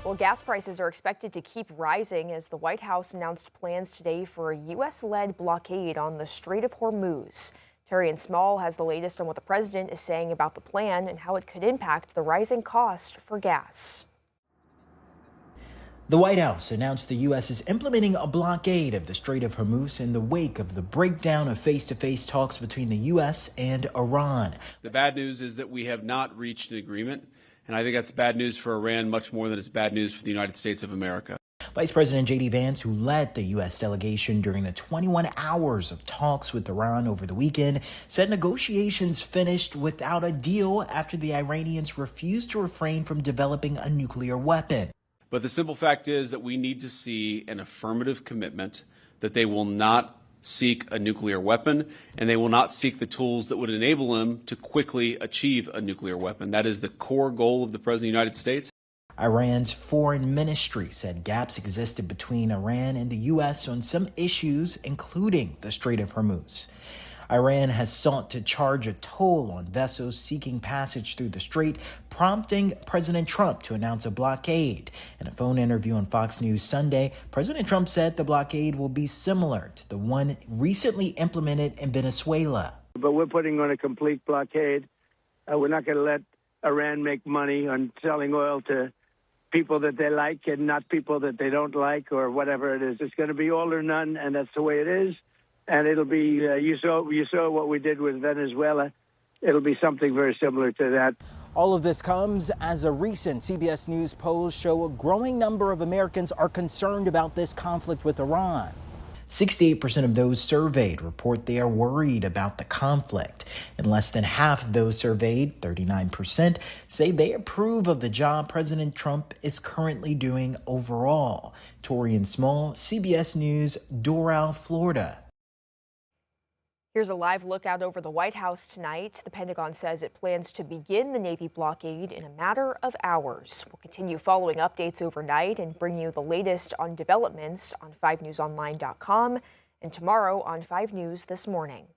Well, gas prices are expected to keep rising as the White House announced plans today for a U.S.-led blockade on the Strait of Hormuz. Terry and Small has the latest on what the president is saying about the plan and how it could impact the rising cost for gas. The White House announced the U.S. is implementing a blockade of the Strait of Hormuz in the wake of the breakdown of face-to-face talks between the U.S. and Iran. The bad news is that we have not reached an agreement, and I think that's bad news for Iran much more than it's bad news for the United States of America. Vice President J.D. Vance, who led the U.S. delegation during the 21 hours of talks with Iran over the weekend, said negotiations finished without a deal after the Iranians refused to refrain from developing a nuclear weapon. But the simple fact is that we need to see an affirmative commitment that they will not seek a nuclear weapon, and they will not seek the tools that would enable them to quickly achieve a nuclear weapon. That is the core goal of the President of the United States. Iran's foreign ministry said gaps existed between Iran and the U.S. on some issues, including the Strait of Hormuz. Iran has sought to charge a toll on vessels seeking passage through the strait, prompting President Trump to announce a blockade. In a phone interview on Fox News Sunday, President Trump said the blockade will be similar to the one recently implemented in Venezuela. But we're putting on a complete blockade. We're not going to let Iran make money on selling oil to people that they like and not people that they don't like or whatever it is. It's going to be all or none, and that's the way it is. And it'll be, you saw what we did with Venezuela. It'll be something very similar to that. All of this comes as a recent CBS News polls show a growing number of Americans are concerned about this conflict with Iran. 68% of those surveyed report they are worried about the conflict, and less than half of those surveyed, 39%, say they approve of the job President Trump is currently doing overall. Torian Small, CBS News, Doral, Florida. Here's a live look out over the White House tonight. The Pentagon says it plans to begin the Navy blockade in a matter of hours. We'll continue following updates overnight and bring you the latest on developments on 5newsonline.com and tomorrow on 5 News This Morning.